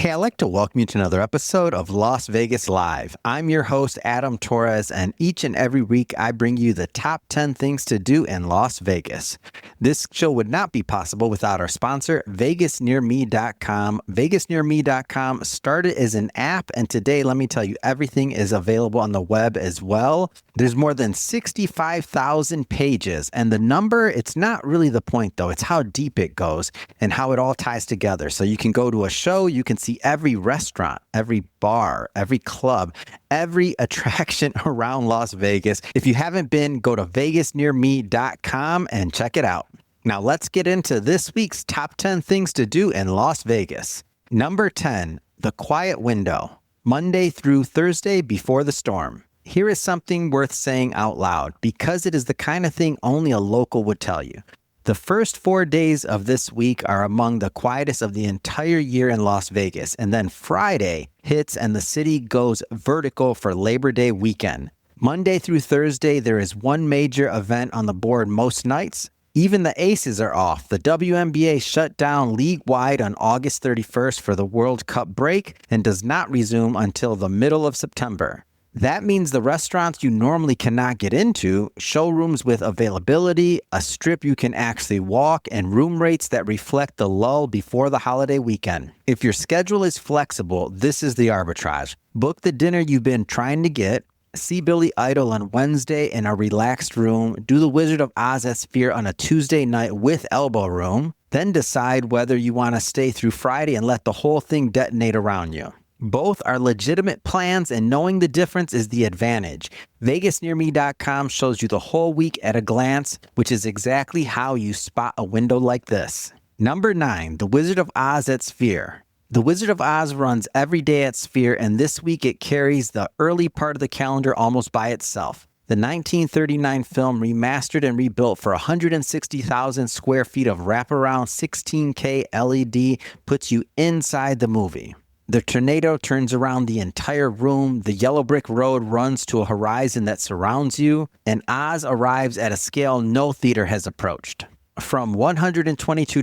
Hey, I'd like to welcome you to another episode of Las Vegas Live. I'm your host, Adam Torres, and each and every week I bring you the top 10 things to do in Las Vegas. This show would not be possible without our sponsor, VegasNearMe.com. VegasNearMe.com started as an app, and today, let me tell you, everything is available on the web as well. There's more than 65,000 pages, and the number, it's not really the point though. It's how deep it goes and how it all ties together. So you can go to a show, you can see every restaurant, every bar, every club, every attraction around Las Vegas. If you haven't been, go to VegasNearMe.com and check it out. Now let's get into this week's top 10 things to do in Las Vegas. Number 10, the quiet window, Monday through Thursday before the storm. Here is something worth saying out loud because it is the kind of thing only a local would tell you. The first 4 days of this week are among the quietest of the entire year in Las Vegas, and then Friday hits and the city goes vertical for Labor Day weekend. Monday through Thursday, there is one major event on the board most nights. Even the Aces are off. The WNBA shut down league-wide on August 31st for the World Cup break and does not resume until the middle of September. That means the restaurants you normally cannot get into, showrooms with availability, a strip you can actually walk, and room rates that reflect the lull before the holiday weekend. If your schedule is flexible, this is the arbitrage. Book the dinner you've been trying to get, see Billy Idol on Wednesday in a relaxed room, do the Wizard of Oz at Sphere on a Tuesday night with elbow room, then decide whether you want to stay through Friday and let the whole thing detonate around you. Both are legitimate plans, and knowing the difference is the advantage. VegasNearMe.com shows you the whole week at a glance, which is exactly how you spot a window like this. Number 9, the Wizard of Oz at Sphere. The Wizard of Oz runs every day at Sphere, and this week it carries the early part of the calendar almost by itself. The 1939 film remastered and rebuilt for 160,000 square feet of wraparound 16K LED puts you inside the movie. The tornado turns around the entire room, the yellow brick road runs to a horizon that surrounds you, and Oz arrives at a scale no theater has approached. From $122,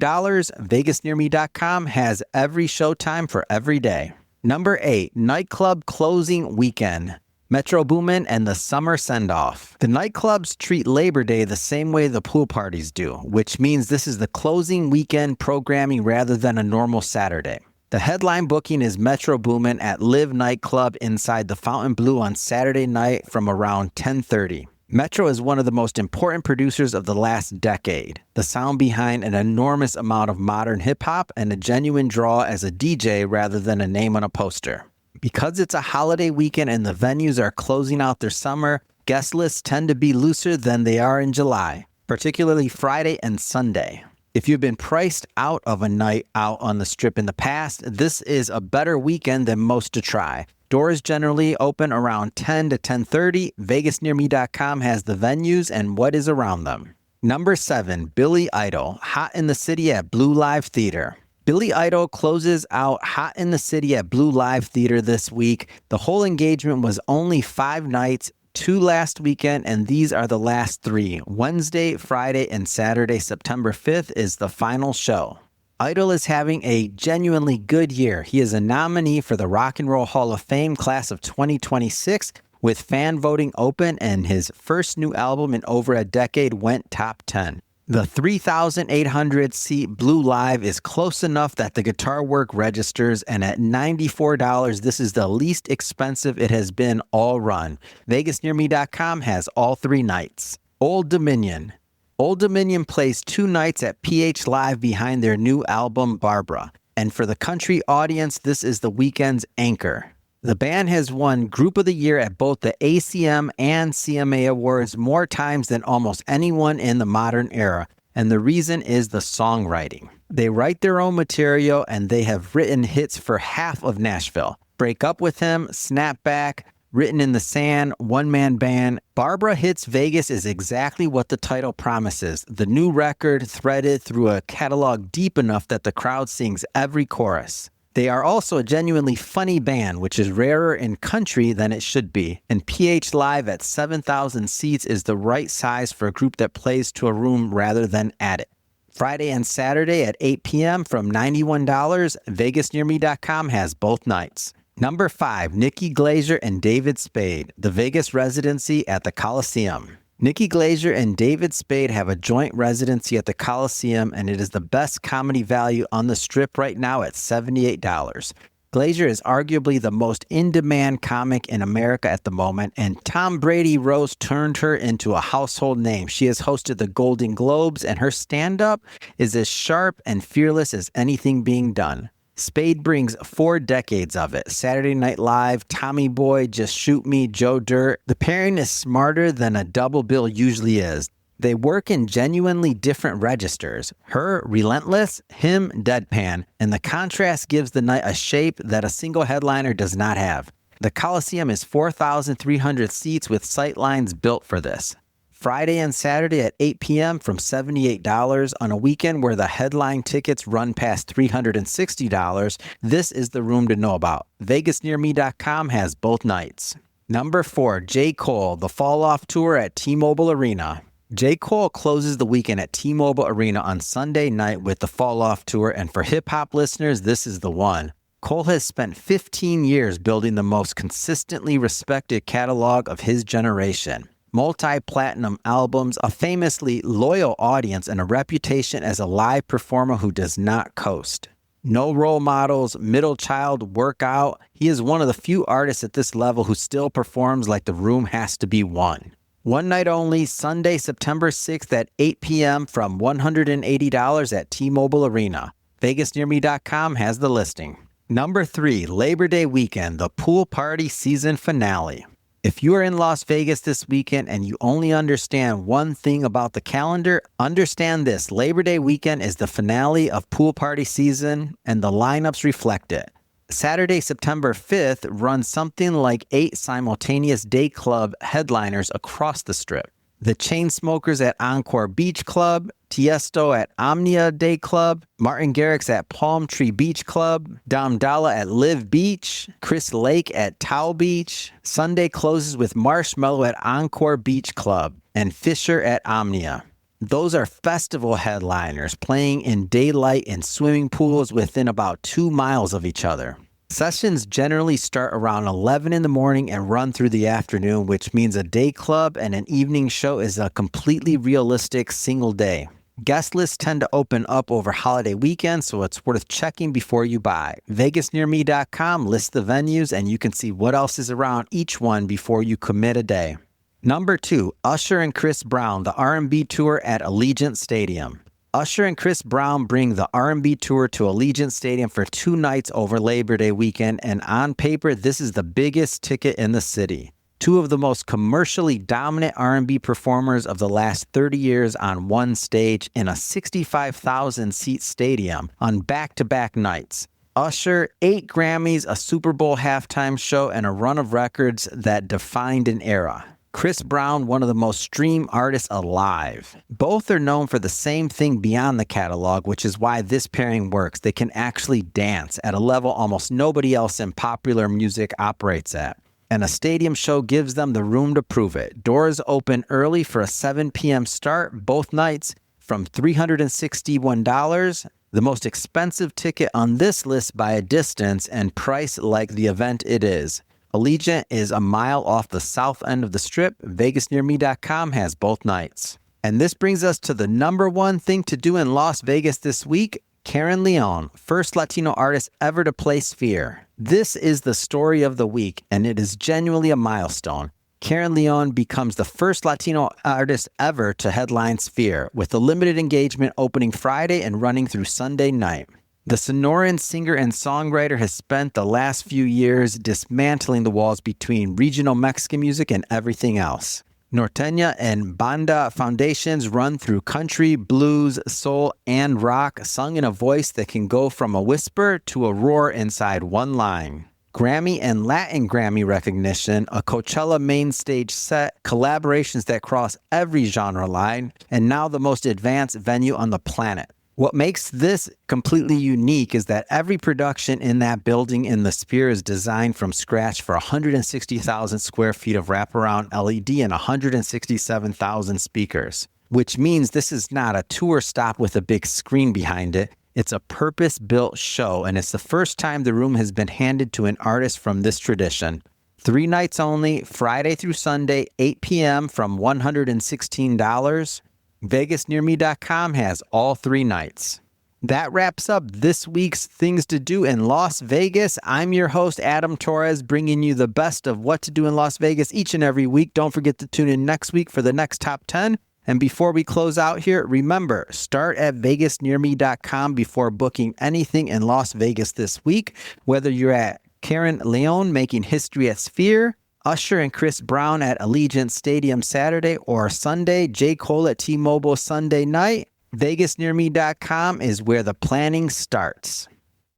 VegasNearMe.com has every showtime for every day. Number 8, nightclub closing weekend. Metro Boomin and the summer send-off. The nightclubs treat Labor Day the same way the pool parties do, which means this is the closing weekend programming rather than a normal Saturday. The headline booking is Metro Boomin at LIV Nightclub inside the Fountain Blue on Saturday night from around 10:30. Metro is one of the most important producers of the last decade, the sound behind an enormous amount of modern hip-hop and a genuine draw as a DJ rather than a name on a poster. Because it's a holiday weekend and the venues are closing out their summer, guest lists tend to be looser than they are in July, particularly Friday and Sunday. If you've been priced out of a night out on the strip in the past, this is a better weekend than most to try. Doors generally open around 10 to 10:30. VegasNearMe.com has the venues and what is around them. Number 7, Billy Idol, hot in the city at BleauLive Theater. Billy Idol closes out hot in the city at BleauLive Theater this week. The whole engagement was only 5 nights, 2 last weekend, and these are the last 3. Wednesday, Friday, and Saturday, September 5th is the final show. Idol is having a genuinely good year. He is a nominee for the Rock and Roll Hall of Fame class of 2026 with fan voting open, and his first new album in over a decade went top 10. The 3,800-seat BleauLive is close enough that the guitar work registers, and at $94, this is the least expensive it has been all run. VegasNearMe.com has all 3 nights. Old Dominion. Old Dominion plays 2 nights at PH Live behind their new album, Barbara. And for the country audience, this is the weekend's anchor. The band has won Group of the Year at both the ACM and CMA Awards more times than almost anyone in the modern era, and the reason is the songwriting. They write their own material, and they have written hits for half of Nashville. Break Up With Him, Snap Back, Written in the Sand, One Man Band. Barbara Hits Vegas is exactly what the title promises. The new record threaded through a catalog deep enough that the crowd sings every chorus. They are also a genuinely funny band, which is rarer in country than it should be, and PH Live at 7,000 seats is the right size for a group that plays to a room rather than at it. Friday and Saturday at 8 p.m. from $91. VegasNearMe.com has both nights. Number 5, Nikki, Glaser, and David Spade, the Vegas residency at the Colosseum. Nikki Glaser and David Spade have a joint residency at the Colosseum, and it is the best comedy value on the Strip right now at $78. Glaser is arguably the most in-demand comic in America at the moment, and Tom Brady Rose turned her into a household name. She has hosted the Golden Globes, and her stand-up is as sharp and fearless as anything being done. Spade brings 4 decades of it. Saturday Night Live, Tommy Boy, Just Shoot Me, Joe Dirt. The pairing is smarter than a double bill usually is. They work in genuinely different registers. Her, relentless, him, deadpan, and the contrast gives the night a shape that a single headliner does not have. The Coliseum is 4,300 seats with sightlines built for this. Friday and Saturday at 8 p.m. from $78 on a weekend where the headline tickets run past $360, this is the room to know about. VegasNearMe.com has both nights. Number 4, J. Cole, the Fall Off Tour at T-Mobile Arena. J. Cole closes the weekend at T-Mobile Arena on Sunday night with the Fall Off Tour, and for hip-hop listeners, this is the one. Cole has spent 15 years building the most consistently respected catalog of his generation. Multi-platinum albums, a famously loyal audience, and a reputation as a live performer who does not coast. No role models, middle child, workout. He is one of the few artists at this level who still performs like the room has to be one. One night only, Sunday, September 6th at 8 p.m. from $180 at T-Mobile Arena. VegasNearMe.com has the listing. Number 3, Labor Day weekend, the pool party season finale. If you are in Las Vegas this weekend and you only understand one thing about the calendar, understand this. Labor Day weekend is the finale of pool party season, and the lineups reflect it. Saturday, September 5th runs something like 8 simultaneous day club headliners across the Strip. The Chainsmokers at Encore Beach Club, Tiësto at Omnia Day Club, Martin Garrix at Palm Tree Beach Club, Dolla at LIV Beach, Chris Lake at Towel Beach. Sunday closes with Marshmello at Encore Beach Club and Fisher at Omnia. Those are festival headliners playing in daylight in swimming pools within about 2 miles of each other. Sessions generally start around 11 in the morning and run through the afternoon, which means a day club and an evening show is a completely realistic single day. Guest lists tend to open up over holiday weekends, so it's worth checking before you buy. VegasNearMe.com lists the venues, and you can see what else is around each one before you commit a day. Number 2, Usher and Chris Brown, the R&B tour at Allegiant Stadium. Usher and Chris Brown bring the R&B tour to Allegiant Stadium for 2 nights over Labor Day weekend, and on paper, this is the biggest ticket in the city. 2 of the most commercially dominant R&B performers of the last 30 years on one stage in a 65,000-seat stadium on back-to-back nights. Usher, 8 Grammys, a Super Bowl halftime show, and a run of records that defined an era. Chris Brown, one of the most streamed artists alive. Both are known for the same thing beyond the catalog, which is why this pairing works. They can actually dance at a level almost nobody else in popular music operates at. And a stadium show gives them the room to prove it. Doors open early for a 7 p.m. start both nights from $361. The most expensive ticket on this list by a distance and priced like the event it is. Allegiant is a mile off the south end of the Strip. VegasNearMe.com has both nights. And this brings us to the number 1 thing to do in Las Vegas this week. Carín León, first Latino artist ever to play Sphere. This is the story of the week, and it is genuinely a milestone. Carín León becomes the first Latino artist ever to headline Sphere, with a limited engagement opening Friday and running through Sunday night. The Sonoran singer and songwriter has spent the last few years dismantling the walls between regional Mexican music and everything else. Norteña and Banda foundations run through country, blues, soul, and rock, sung in a voice that can go from a whisper to a roar inside one line. Grammy and Latin Grammy recognition, a Coachella main stage set, collaborations that cross every genre line, and now the most advanced venue on the planet. What makes this completely unique is that every production in that building in the Sphere is designed from scratch for 160,000 square feet of wraparound LED and 167,000 speakers. which means this is not a tour stop with a big screen behind it. It's a purpose-built show, and it's the first time the room has been handed to an artist from this tradition. 3 nights only, Friday through Sunday, 8 p.m. from $116. VegasNearMe.com has all 3 nights. That wraps up this week's Things to Do in Las Vegas. I'm your host, Adam Torres, bringing you the best of what to do in Las Vegas each and every week. Don't forget to tune in next week for the next top 10. And before we close out here, remember, start at VegasNearMe.com before booking anything in Las Vegas this week. Whether you're at Carín León making history at Sphere, Usher and Chris Brown at Allegiant Stadium Saturday, or Sunday, J. Cole at T-Mobile Sunday night, VegasNearMe.com is where the planning starts.